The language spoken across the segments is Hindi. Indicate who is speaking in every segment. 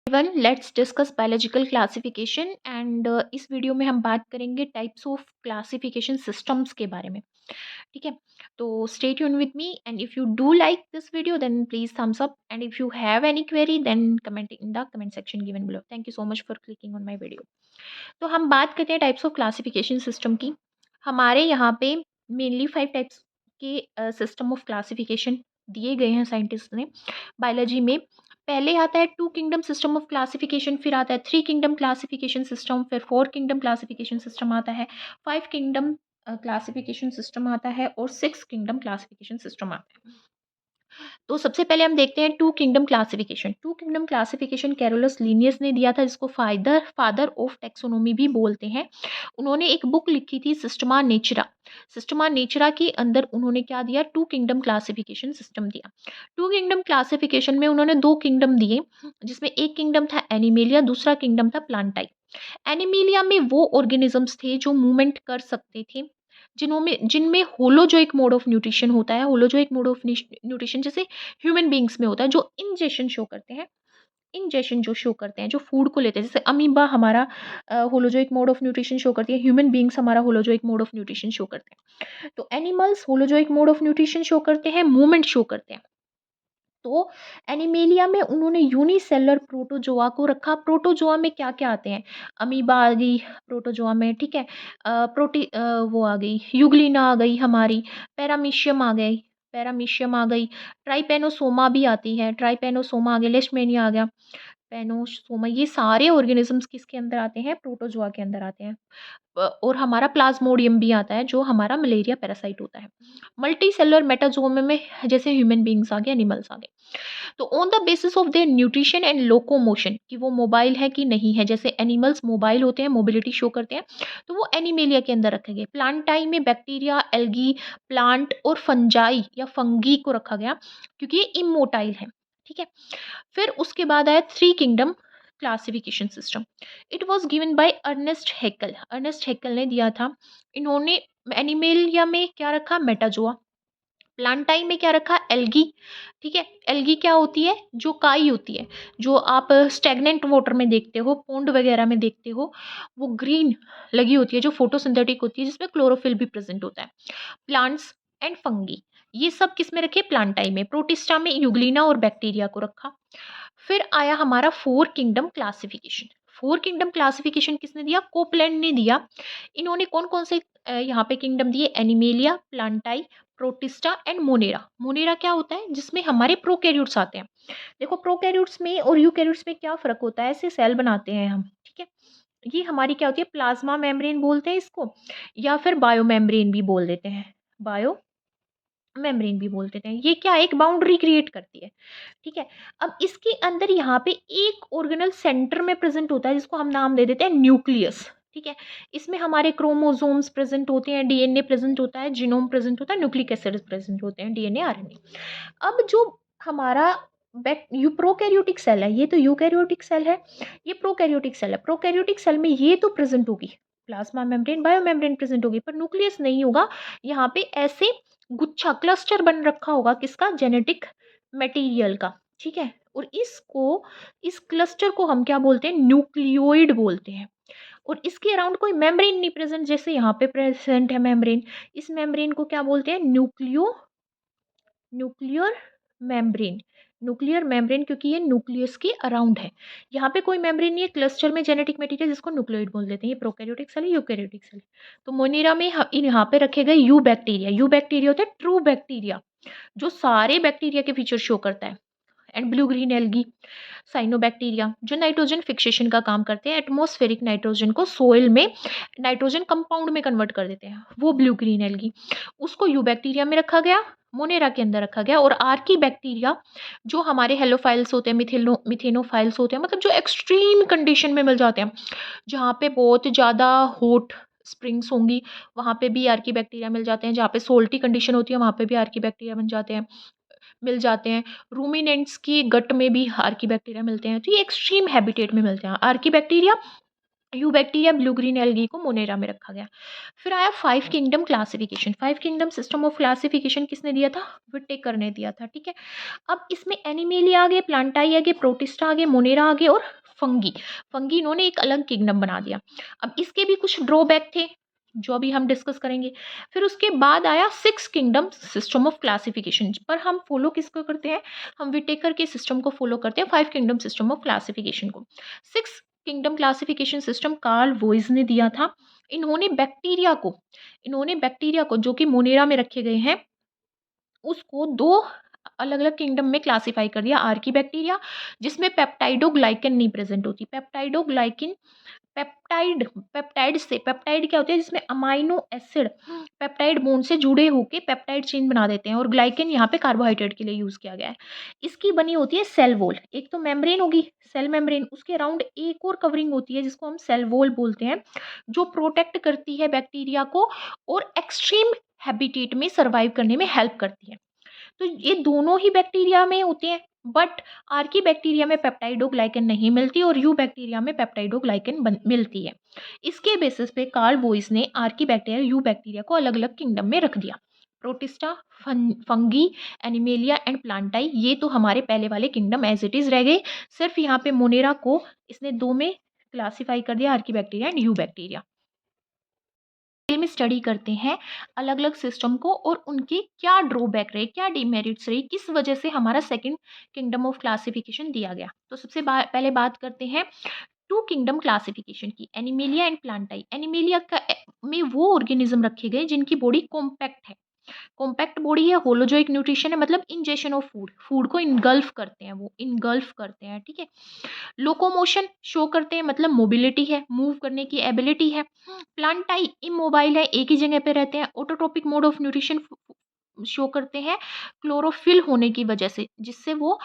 Speaker 1: One let's discuss biological classification and इस वीडियो में हम बात करेंगे टाइप्स ऑफ क्लासिफिकेशन सिस्टम्स के बारे में। ठीक है, तो stay tune with me and if you do like this video then please thumbs up and if you have any query then comment in the comment section given below. Thank you so much for clicking on my video. तो हम बात करते हैं टाइप्स ऑफ क्लासिफिकेशन सिस्टम की। हमारे यहाँ पे मेनली 5 टाइप्स के सिस्टम ऑफ क्लासिफिकेशन दिए गए हैं साइंटिस्ट ने बायोलॉजी में। पहले आता है 2 किंगडम सिस्टम ऑफ क्लासिफिकेशन, फिर आता है 3 किंगडम क्लासिफिकेशन सिस्टम, फिर 4 किंगडम क्लासिफिकेशन सिस्टम आता है, 5 किंगडम क्लासिफिकेशन सिस्टम आता है और 6 किंगडम क्लासिफिकेशन सिस्टम आता है। तो सबसे पहले हम देखते हैं two kingdom classification. Two kingdom classification Carolus Linnaeus ने दिया था, जिसको फादर फादर ऑफ टेक्सोनोमी भी बोलते हैं। उन्होंने एक बुक लिखी थी सिस्टमा नेचुरा। सिस्टमा नेचुरा के अंदर उन्होंने क्या दिया, टू किंगडम क्लासिफिकेशन सिस्टम दिया। टू किंगडम क्लासिफिकेशन में उन्होंने 2 किंगडम दिए, जिसमें एक किंगडम था एनिमेलिया, दूसरा किंगडम था प्लांटाई। एनिमेलिया में वो ऑर्गेनिजम्स थे जो मूवमेंट कर सकते थे, जिनमें होलोजोइक मोड ऑफ न्यूट्रिशन होता है। होलोजोइक मोड ऑफ न्यूट्रिशन जैसे ह्यूमन बींग्स में होता है, जो इंजेशन शो करते हैं। इंजेशन जो शो करते हैं, जो फूड को लेते हैं, जैसे अमीबा हमारा holozoic mode of nutrition show करती है, ह्यूमन बींग्स हमारा holozoic mode of nutrition show करते हैं। तो animals holozoic mode of nutrition show करते हैं, मूवमेंट शो करते हैं। तो एनिमेलिया में उन्होंने यूनिसेलुलर प्रोटोजोआ को रखा। प्रोटोजोआ में क्या क्या आते हैं, अमीबा आ गई प्रोटोजोआ में, ठीक है। वो आ गई यूग्लिना आ गई हमारी, पैरामीशियम आ गई, ट्राइपेनोसोमा भी आती है, ट्राइपेनोसोमा आ गया, लेशमेनिया आ गया, पेनोसोमा। ये सारे ऑर्गेनिजम्स किसके अंदर आते हैं, प्रोटोजोआ के अंदर आते हैं। और हमारा प्लाज्मोडियम भी आता है, जो हमारा मलेरिया पैरासाइट होता है। मल्टी सेलुलर मेटाजोआ में जैसे ह्यूमन बींग्स आ गए, एनिमल्स आ गए। तो on the basis of their nutrition and locomotion, कि वो मोबाइल है कि नहीं है, जैसे एनिमल्स मोबाइल होते हैं, मोबिलिटी शो करते हैं, तो वो एनिमेलिया के अंदर रखे गए। प्लांटाई में बैक्टीरिया, एल्गी, प्लांट और फंजाई या फंगी को रखा गया, क्योंकि ये इमोटाइल है, ठीक है। फिर उसके बाद आया 3 kingdom classification system. It was given by Ernest Haeckel. Ernest Haeckel ने दिया था। इन्होंने एनिमेलिया में क्या रखा, मेटाजोआ। प्लांटाई में क्या रखा, एल्गी, ठीक है। एल्गी क्या होती है, जो काई होती है, जो आप स्टेगनेंट वाटर में देखते हो, पोंड वगैरह में देखते हो, वो ग्रीन लगी होती है, जो फोटोसिंथेटिक होती है, जिसमें क्लोरोफिल भी प्रेजेंट होता है। प्लांट्स एंड फंगी, ये सब किस में रखे, प्लांटाई में। प्रोटिस्टा में यूग्लिना और बैक्टीरिया को रखा। फिर आया हमारा 4 किंगडम क्लासिफिकेशन। 4 किंगडम क्लासिफिकेशन किसने दिया, कोपलैंड ने दिया। इन्होंने कौन कौन से यहाँ पे किंगडम दिए, animalia, प्लांटाई, protista and Monera. Monera क्या होता है, जिसमें हमारे प्रोकैरियोट्स आते हैं। देखो प्रोकैरियोट्स में और यूकैरियोट्स में क्या फ़र्क होता है, ऐसे सेल बनाते हैं हम, ठीक है। ये हमारी क्या होती है, प्लाज्मा मेम्ब्रेन बोलते हैं इसको, या फिर बायो मेम्ब्रेन भी बोल देते हैं, बायो मेम्ब्रेन भी बोल देते हैं। ये क्या है, एक बाउंड्री क्रिएट करती है, ठीक है। अब इसके अंदर यहाँ पे एक ऑर्गेनल सेंटर में प्रेजेंट होता है, जिसको हम नाम दे देते हैं न्यूक्लियस, ठीक है। इसमें हमारे क्रोमोसोम्स प्रेजेंट होते हैं, डीएनए प्रेजेंट होता है, जीनोम प्रेजेंट होता है, न्यूक्लिक एसिड्स प्रेजेंट होते हैं, डीएनए, आरएनए। अब जो हमारा यू प्रोकैरियोटिक सेल है, ये तो यूकैरियोटिक सेल है, ये प्रोकैरियोटिक सेल है। प्रोकैरियोटिक सेल में ये तो प्रेजेंट होगी, plasma membrane, bio membrane present होगी, पर न्यूक्लियस नहीं होगा। यहाँ पे ऐसे गुच्छा, क्लस्टर बन रखा होगा, किसका, जेनेटिक मटेरियल का, ठीक है। और इस क्लस्टर को हम क्या बोलते हैं, न्यूक्लियोइड बोलते हैं। और इसके अराउंड कोई मेम्ब्रेन नहीं प्रेजेंट, जैसे यहाँ पे प्रेजेंट है मेम्ब्रेन। इस मेम्ब्रेन को क्या बोलते हैं, न्यूक्लियर मेम्ब्रेन। न्यूक्लियर मेम्ब्रेन, क्योंकि ये न्यूक्लियस के अराउंड है। यहाँ पे कोई मेम्ब्रेन नहीं है, क्लस्टर में जेनेटिक मटेरियल, जिसको न्यूक्लियोइड बोल देते हैं। ये प्रोकैरियोटिक सेल है, यूकैरियोटिक सेल। तो मोनेरा में यहाँ पे रखे गए यू बैक्टीरिया। यू बैक्टीरिया होता है ट्रू बैक्टीरिया, जो सारे बैक्टीरिया के फीचर शो करता है। And blue green algae, cyanobacteria, जो नाइट्रोजन फिक्सेशन का काम करते हैं, एटमॉस्फेरिक नाइट्रोजन को सोइल में नाइट्रोजन कंपाउंड में कन्वर्ट कर देते हैं, वो ब्लू ग्रीन एल्गी। उसको यू बैक्टीरिया में रखा गया, मोनेरा के अंदर रखा गया। और आर्की बैक्टीरिया, जो हमारे हेलोफाइल्स होते हैं, मिथेनोफाइल्स होते हैं, मतलब जो एक्सट्रीम कंडीशन में मिल जाते हैं, जहाँ पे बहुत ज़्यादा हॉट स्प्रिंग्स होंगी, वहाँ पे भी आर्की बैक्टीरिया मिल जाते हैं। जहाँ पे सोल्टी कंडीशन होती है, वहाँ पे भी आर्की बैक्टीरिया मिल जाते हैं। रूमिनेंट्स की गट में भी आर्की बैक्टीरिया मिलते हैं। तो ये एक्सट्रीम हैबिटेट में मिलते हैं Archie bacteria, you bacteria, blue green algae को मोनेरा में रखा गया। फिर आया 5 kingdom classification. 5 kingdom system of classification किसने दिया था, विटेकर ने दिया था, ठीक है। अब इसमें एनिमेलिया आ गए, प्लांटाई आ गए, प्रोटिस्टा आ गए, मोनेरा आ गए और फंगी। फंगी इन्होंने एक अलग किंगडम बना दिया। अब इसके भी कुछ ड्रॉबैक थे, जो अभी हम डिस्कस करेंगे। फिर उसके बाद आया 6 किंगडम सिस्टम ऑफ क्लासिफिकेशन, पर हम फॉलो किसको करते हैं? हम विटेकर के सिस्टम को फॉलो करते हैं, 5 किंगडम सिस्टम ऑफ क्लासिफिकेशन को। 6 kingdom classification system Carl Woese ने दिया था। इन्होंने बैक्टीरिया को जो कि मोनेरा में रखे गए हैं, उसको 2 अलग-अलग किंगडम में क्लासिफाई कर दिया। आर्कीबैक्टीरिया, जिसमें पेप्टाइडोग्लाइकन नहीं प्रेज़ेंट होती। पेप्टाइडोग्लाइकिन पेप्टाइड क्या होती है? जिसमें अमाइनो एसिड पेप्टाइड बॉन्ड से जुड़े होके पेप्टाइड चेन बना देते हैं, और ग्लाइकन यहाँ पे कार्बोहाइड्रेट के लिए यूज़ किया गया है। इसकी बनी होती है सेल वॉल। एक तो मेम्ब्रेन होगी, सेल मेम्ब्रेन, उसके अराउंड एक और कवरिंग होती है जिसको हम सेल वॉल बोलते हैं, जो प्रोटेक्ट करती है बैक्टीरिया को और एक्सट्रीम हैबिटेट में सर्वाइव करने में हेल्प करती है। तो ये दोनों ही बैक्टीरिया में होते हैं, बट आर्की बैक्टीरिया में पेप्टाइडोग्लाइकन नहीं मिलती और यू बैक्टीरिया में पेप्टाइडोग्लाइकन मिलती है। इसके बेसिस पे कार्ल वोइस ने आर्की बैक्टीरिया, यू बैक्टीरिया को अलग अलग किंगडम में रख दिया। प्रोटिस्टा, फंगी, एनिमेलिया एंड प्लांटाई, ये तो हमारे पहले वाले किंगडम एज इट इज रह गए। सिर्फ यहाँ पे मोनेरा को इसने 2 में क्लासिफाई कर दिया, Archie bacteria and you bacteria. में स्टडी करते हैं अलग अलग सिस्टम को और उनके क्या ड्रॉबैक रहे, क्या डिमेरिट्स रही, किस वजह से हमारा सेकंड किंगडम ऑफ क्लासिफिकेशन दिया गया। तो सबसे पहले बात करते हैं 2 किंगडम क्लासिफिकेशन की, एनिमेलिया एंड प्लांटाई। एनिमेलिया का में वो ऑर्गेनिज्म रखे गए जिनकी बॉडी कॉम्पैक्ट है। कॉम्पैक्ट बॉडी है, होलोजोइक न्यूट्रिशन है, मतलब इंजेशन ऑफ फूड, फूड को इनगल्फ करते हैं, वो इनगल्फ करते हैं, ठीक है। लोकोमोशन शो करते हैं, मतलब मोबिलिटी है, मूव करने की एबिलिटी है। प्लांटाई इमोबाइल है, एक ही जगह पे रहते हैं। Autotrophic mode of nutrition show करते हैं क्लोरोफिल होने की वजह से, जिससे वो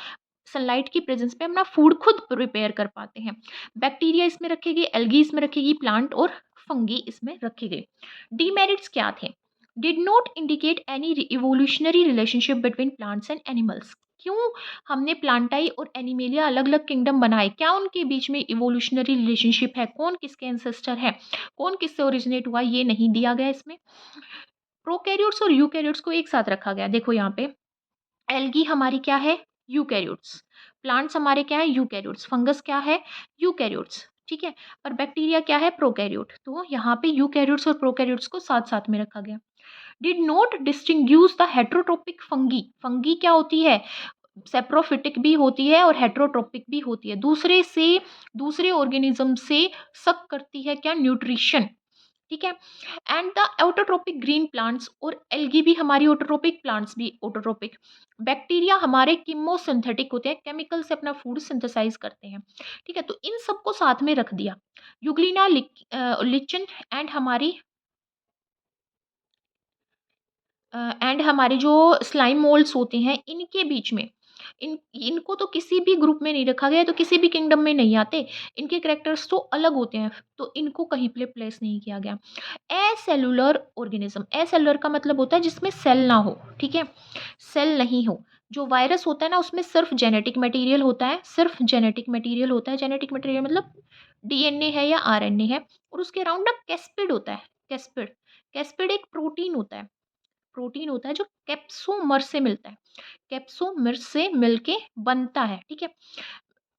Speaker 1: सनलाइट की प्रेजेंस में अपना फूड खुद प्रिपेयर कर पाते हैं। बैक्टीरिया इसमें रखेगी, एल्गी इसमें रखेगी, प्लांट और फंगी इसमें रखे गए। डीमेरिट्स क्या थे? Did not indicate any evolutionary relationship between plants and animals. क्यों हमने प्लांटाई और एनिमेलिया अलग अलग किंगडम बनाए? क्या उनके बीच में इवोल्यूशनरी रिलेशनशिप है? कौन किसके एंसेस्टर है, कौन किससे ओरिजिनेट हुआ, ये नहीं दिया गया इसमें। प्रोकैरियोट्स और यूकैरियोट्स को एक साथ रखा गया। देखो यहाँ पे एल्गी हमारी क्या है? यूकैरियोट्स। प्लांट्स हमारे क्या है? यूकैरियोट्स। फंगस क्या है? यूकैरियोट्स, ठीक है। पर बैक्टीरिया क्या है? प्रोकैरियोट। तो यहाँ पे यूकैरियोट्स और प्रोकैरियोट्स को साथ साथ में रखा गया। Did not distinguish the heterotrophic fungi. Fungi क्या होती है? सेप्रोफिटिक भी होती है और हेट्रोट्रोपिक भी होती है। दूसरे ऑर्गेनिज्म से सक करती है क्या? न्यूट्रिशन, ठीक है। And the autotrophic green plants, और एल्गी भी हमारी ऑटोट्रोपिक, प्लांट्स भी ऑटोट्रोपिक। बैक्टीरिया हमारे कीमोसिंथेटिक होते हैं, केमिकल से अपना फूड सिंथेसाइज करते हैं, ठीक है। तो इन सबको साथ में रख दिया। यूग्लिना, लिचन एंड हमारे जो स्लाइम मोल्ड्स होते हैं, इनके बीच में इनको तो किसी भी ग्रुप में नहीं रखा गया, तो किसी भी किंगडम में नहीं आते। इनके कैरेक्टर्स तो अलग होते हैं, तो इनको कहीं पे प्लेस नहीं किया गया। एसेलुलर ऑर्गेनिज्म, एसेलुलर का मतलब होता है जिसमें सेल ना हो, ठीक है, सेल नहीं हो। जो वायरस होता है ना, उसमें सिर्फ जेनेटिक मटेरियल होता है, सिर्फ जेनेटिक मटेरियल होता है। जेनेटिक मटेरियल मतलब डीएनए है या आरएनए है, और उसके अराउंड ना कैस्पिड होता है। कैस्पिड, कैस्पिड एक प्रोटीन होता है जो कैप्सोमर से मिलता है, कैप्सोमर से मिलके बनता है, ठीक है,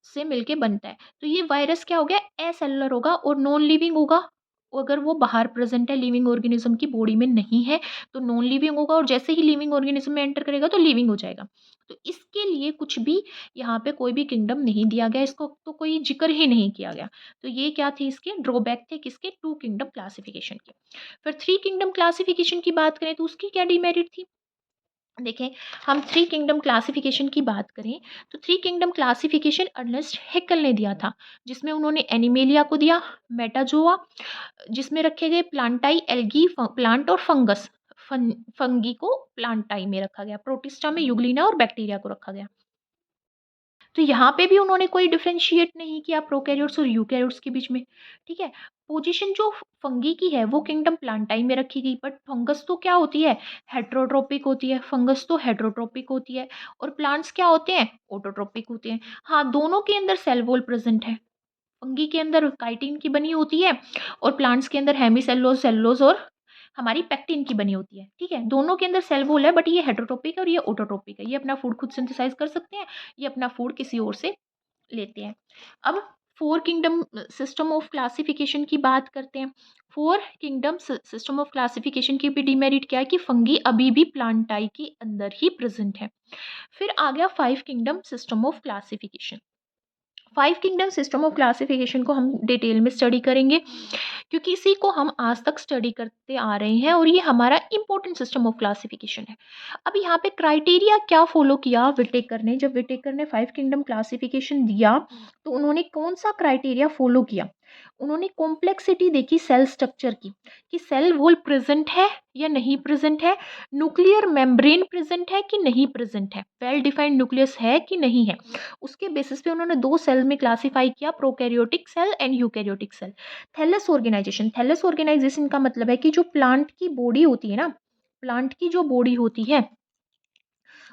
Speaker 1: से मिलके बनता है। तो ये वायरस क्या हो गया? एसेलुलर होगा और नॉन लिविंग होगा। अगर वो बाहर प्रेजेंट है, लिविंग ऑर्गेनिज्म की बॉडी में नहीं है, तो नॉन लिविंग होगा, और जैसे ही लिविंग ऑर्गेनिज्म में एंटर करेगा तो लिविंग हो जाएगा। तो इसके लिए कुछ भी यहाँ पे कोई भी किंगडम नहीं दिया गया, इसको तो कोई जिक्र ही नहीं किया गया। तो ये क्या थे? इसके ड्रॉबैक थे, किसके? 2 किंगडम क्लासिफिकेशन के। फिर 3 किंगडम क्लासिफिकेशन की बात करें तो उसकी क्या डिमेरिट थी? देखें, हम 3 किंगडम क्लासिफिकेशन की बात करें तो 3 किंगडम क्लासिफिकेशन अर्नेस्ट हैक्कल ने दिया था, जिसमें उन्होंने एनिमेलिया को दिया, मेटाजोआ जिसमें रखे गए, प्लांटाई, एल्गी, प्लांट और फंगस, फंगी को प्लांटाई में रखा गया, प्रोटिस्टा में यूग्लिना और बैक्टीरिया को रखा गया। तो यहाँ पे भी उन्होंने कोई डिफरेंशिएट नहीं किया प्रोकैरियोट्स और यूकैरियोट्स के बीच में, ठीक है। पोजीशन जो फंगी की है वो किंगडम प्लांटाई में रखी गई, बट फंगस तो क्या होती है? हेट्रोट्रोपिक होती है। फंगस तो हेट्रोट्रोपिक होती है, और प्लांट्स क्या होते हैं? ऑटोट्रोपिक होते हैं। हाँ, दोनों के अंदर सेल वॉल प्रेजेंट है। फंगी के अंदर काइटिन की बनी होती है, और प्लांट्स के अंदर हेमिसेलुलोज, सेलुलोज और हमारी पेक्टिन की बनी होती है, ठीक है। दोनों के अंदर सेल वॉल है, बट ये हेटरोट्रोपिक है और ये ऑटोट्रोपिक है। ये अपना फूड खुद सिंथेसाइज कर सकते हैं, ये अपना फूड किसी और से लेते हैं। अब four kingdom system of classification की बात करते हैं। Four kingdom system of classification की भी डिमेरिट क्या है कि फंगी अभी भी प्लांटाई के अंदर ही प्रेजेंट है। फिर आ गया five kingdom system of classification. Five kingdom system of classification को हम डिटेल में स्टडी करेंगे, क्योंकि इसी को हम आज तक स्टडी करते आ रहे हैं और ये हमारा इंपॉर्टेंट सिस्टम ऑफ क्लासिफिकेशन है। अब यहाँ पे क्राइटेरिया क्या फॉलो किया विटेकर ने, जब विटेकर ने फाइव किंगडम क्लासिफिकेशन दिया तो उन्होंने कौन सा क्राइटेरिया फॉलो किया? उन्होंने कॉम्प्लेक्सिटी देखी सेल स्ट्रक्चर की, कि सेल वॉल प्रेजेंट है या नहीं प्रेजेंट है, न्यूक्लियर मेम्ब्रेन प्रेजेंट है कि नहीं प्रेजेंट है, वेल डिफाइंड न्यूक्लियस है कि नहीं है। उसके बेसिस पे उन्होंने दो सेल में क्लासिफाई किया, prokaryotic cell and eukaryotic cell. Thallus organisation, thallus organisation का मतलब है कि जो प्लांट की बॉडी होती है ना, प्लांट की जो बॉडी होती है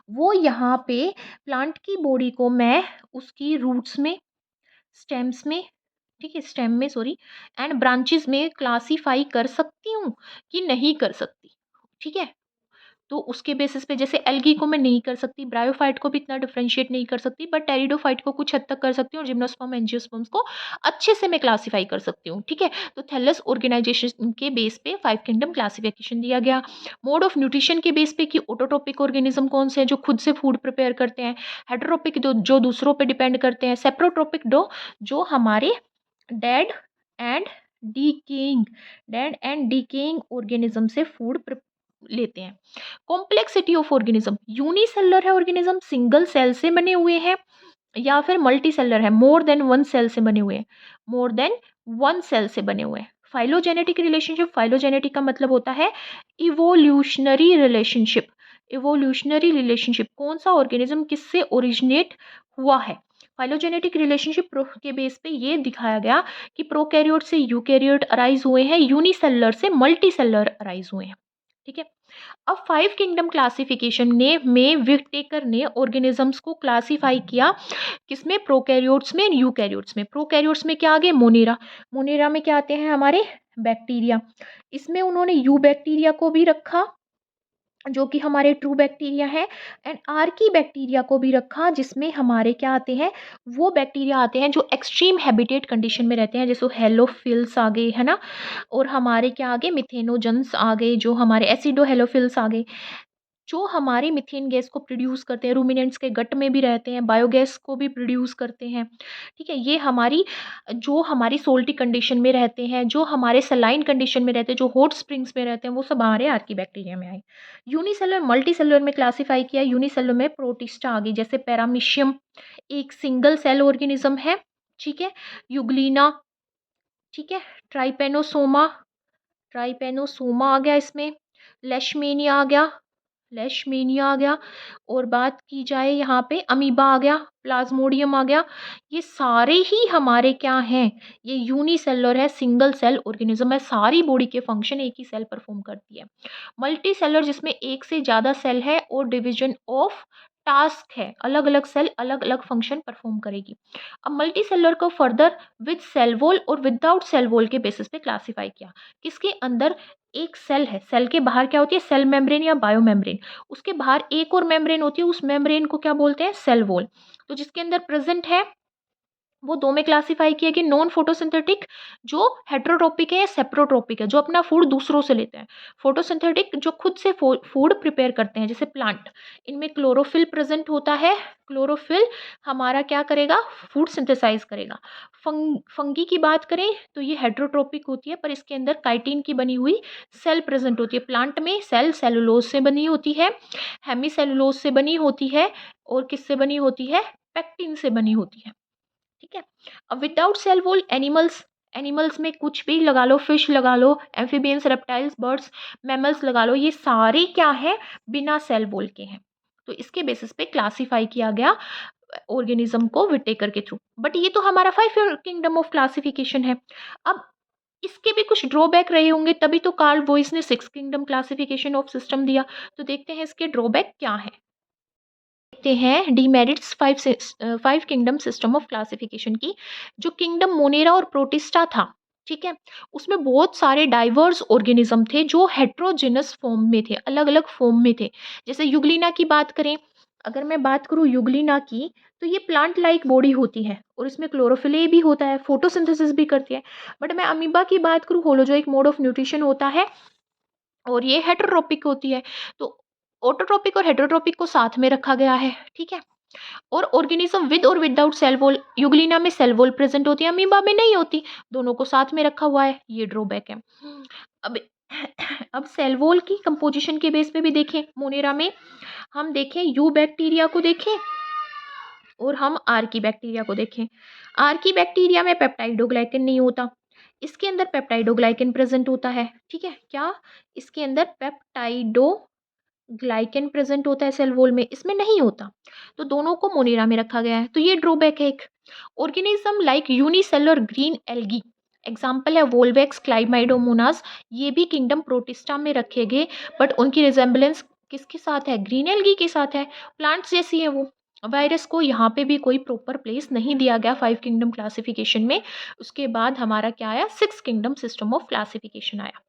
Speaker 1: वो यहाँ पे प्लांट की बॉडी को मैं उसकी रूट्स में, स्टेम्स में, ठीक है, स्टेम में सॉरी, एंड ब्रांचेस में क्लासीफाई कर सकती हूँ कि नहीं कर सकती, ठीक है। तो उसके बेसिस पे जैसे एल्गी को मैं नहीं कर सकती, ब्रायोफाइट को भी इतना डिफरेंशिएट नहीं कर सकती, बट टेरिडोफाइट को कुछ हद तक कर सकती हूँ, और जिम्नोस्पर्म एंजियोस्पर्म्स को अच्छे से मैं क्लासीफाई कर सकती हूँ, ठीक है। तो थैलस ऑर्गेनाइजेशन के बेस पे फाइव किंगडम क्लासिफिकेशन दिया गया। मोड ऑफ न्यूट्रिशन के बेस पे कि ऑटोट्रोपिक ऑर्गेनिज्म कौन से हैं जो खुद से फूड प्रिपेयर करते हैं, हेटेरोपिक जो दूसरों पे डिपेंड करते हैं, सेप्रोट्रोपिक जो हमारे डेड एंड डीकेइंग ऑर्गेनिज्म से फूड लेते हैं। कॉम्प्लेक्सिटी ऑफ ऑर्गेनिज्म, यूनिसेलुलर है ऑर्गेनिज्म, सिंगल सेल से बने हुए हैं, या फिर मल्टी सेलर है, मोर देन वन सेल से बने हुए हैं, मोर देन वन सेल से बने हुए हैं। फाइलोजेनेटिक रिलेशनशिप, फाइलोजेनेटिक का मतलब होता है इवोल्यूशनरी रिलेशनशिप। इवोल्यूशनरी रिलेशनशिप, कौन सा ऑर्गेनिज्म किससे ओरिजिनेट हुआ है। फाइलोजेनेटिक रिलेशनशिप के बेस पे ये दिखाया गया कि प्रोकैरियोट से यूकैरियोट अराइज हुए हैं, यूनिसेलुलर से मल्टी सेलुलर अराइज हुए हैं, ठीक है। अब फाइव किंगडम क्लासिफिकेशन ने में विटेकर ने ऑर्गेनिजम्स को क्लासिफाई किया, किसमें, प्रोकैरियोट्स में, यूकैरियोट्स में। प्रोकैरियोट्स में क्या आ गए, मोनेरा, मोनेरा में क्या आते हैं हमारे बैक्टीरिया, इसमें उन्होंने यू बैक्टीरिया को भी रखा जो कि हमारे ट्रू बैक्टीरिया है, एंड आर्की बैक्टीरिया को भी रखा जिसमें हमारे क्या आते हैं, वो बैक्टीरिया आते हैं जो एक्सट्रीम हैबिटेट कंडीशन में रहते हैं, जैसे हेलोफिल्स आ गए, है ना, और हमारे क्या आ गए, मिथेनोजन्स आ गए, जो हमारे एसिडो हेलोफिल्स आ गए, जो हमारे मीथेन गैस को प्रोड्यूस करते हैं, रूमिनेंट्स के गट में भी रहते हैं, बायोगैस को भी प्रोड्यूस करते हैं, ठीक है। ये हमारी सोल्टी कंडीशन में रहते हैं, जो हमारे सलाइन कंडीशन में रहते हैं, जो हॉट स्प्रिंग्स में रहते हैं, वो सब हमारे आर्की बैक्टीरिया में आए। यूनिसेलुलर मल्टी सेलुलर में क्लासीफाई किया, यूनिसेलुलर में प्रोटिस्टा आ गई, जैसे पैरामीशियम एक सिंगल सेल ऑर्गेनिज्म है, ठीक है, यूग्लिना, ठीक है, ट्राइपेनोसोमा, ट्राइपेनोसोमा आ गया इसमें, लेशमेनिया आ गया, लेशमेनिया आ गया, और बात की जाए यहाँ पे अमीबा आ गया, प्लाज्मोडियम आ गया। ये सारे ही हमारे क्या हैं, ये यूनिसेलुलर है, सिंगल सेल ऑर्गेनिज्म है, सारी बॉडी के फंक्शन एक ही सेल परफॉर्म करती है। मल्टी सेलर जिसमें एक से ज़्यादा सेल है और डिवीजन ऑफ टास्क है, अलग अलग सेल अलग अलग फंक्शन परफॉर्म करेगी। अब मल्टी सेलर को फर्दर विद सेल वॉल और विदाउट सेल वॉल के बेसिस पे क्लासीफाई किया। किसके अंदर एक सेल है, सेल के बाहर क्या होती है, सेल मेम्ब्रेन या बायो मेम्ब्रेन, उसके बाहर एक और मेम्ब्रेन होती है, उस मेम्ब्रेन को क्या बोलते हैं, सेल वॉल। तो जिसके अंदर प्रेजेंट है वो दो में क्लासीफाई किया कि नॉन फोटोसिंथेटिक जो हेट्रोट्रोपिक है या सेप्रोट्रोपिक है, जो अपना फूड दूसरों से लेते हैं, फोटोसिंथेटिक जो खुद से फूड प्रिपेयर करते हैं, जैसे प्लांट, इनमें क्लोरोफिल प्रेजेंट होता है, क्लोरोफिल हमारा क्या करेगा, फूड सिंथेसाइज करेगा। फंगी की बात करें तो ये हेट्रोट्रोपिक होती है, पर इसके अंदर काइटिन की बनी हुई सेल प्रेजेंट होती है। प्लांट में सेल सेलुलोज से बनी होती है, हेमी सेलुलोज से बनी होती है, और किससे बनी होती है, पेक्टिन से बनी होती है, ठीक है। अब without cell wall animals, animals में कुछ भी लगा लो, फिश लगा लो, एम्फीबियंस, रेप्टाइल्स, बर्ड्स, मैमल्स लगा लो, ये सारे क्या है, बिना सेल वॉल के हैं। तो इसके बेसिस पे क्लासीफाई किया गया ऑर्गेनिज्म को विटेकर के थ्रू। बट ये तो हमारा फाइव किंगडम ऑफ क्लासिफिकेशन है। अब इसके भी कुछ ड्रॉबैक रहे होंगे, तभी तो कार्ल वॉइस ने six kingdom classification of system दिया। तो देखते हैं इसके ड्रॉबैक क्या है। देखते हैं demerits five kingdom system of classification की। जो किंगडम मोनेरा और प्रोटिस्टा था, ठीक है, उसमें बहुत सारे डाइवर्स ऑर्गेनिज्म थे जो हेट्रोजेनस फॉर्म में थे, अलग अलग फॉर्म में थे। जैसे युगलिना की बात करें, अगर मैं बात करूँ युगलिना की, तो ये प्लांट लाइक बॉडी होती है और इसमें क्लोरोफिल भी होता है, फोटोसिंथेसिस भी करती है। बट मैं अमीबा की बात करूँ, होलोजोइक मोड ऑफ न्यूट्रिशन होता है और ये हेटेरोट्रोपिक होती है। तो ऑटोट्रोपिक और हेटेरोट्रोपिक को साथ में रखा गया है, ठीक है। और ऑर्गेनिज्म विद और विदाउट सेल वॉल, यूग्लिना में सेल वॉल प्रेजेंट होती है, अमीबा में नहीं होती, दोनों को साथ में रखा हुआ है, ये ड्रॉबैक है। अब अब सेल वॉल की कंपोजिशन के बेस पे भी देखें, मोनेरा में हम देखें यू बैक्टीरिया को देखें और हम आर्की बैक्टीरिया को देखें। आर्की बैक्टीरिया में पेप्टाइडोग्लाइकन नहीं होता, इसके अंदर पेप्टाइडोग्लाइकन प्रेजेंट होता है, ठीक है। क्या इसके अंदर पेप्टाइडोग्लाइकन प्रेजेंट होता है सेल वॉल में, इसमें नहीं होता। तो दोनों को मोनेरा में रखा गया है, तो ये ड्रॉबैक है एक। Organism like unicellular green algae, example है वोल्वेक्स, क्लाइमाइडोमोनास, ये भी किंगडम प्रोटिस्टा में रखे गए, बट उनकी रिजेम्बलेंस किसके साथ है, ग्रीन एल्गी के साथ है, प्लांट्स जैसी है वो। वायरस को यहाँ पे भी कोई प्रॉपर प्लेस नहीं दिया गया 5 किंगडम क्लासिफिकेशन में। उसके बाद हमारा क्या आया, 6 किंगडम सिस्टम ऑफ क्लासिफिकेशन आया।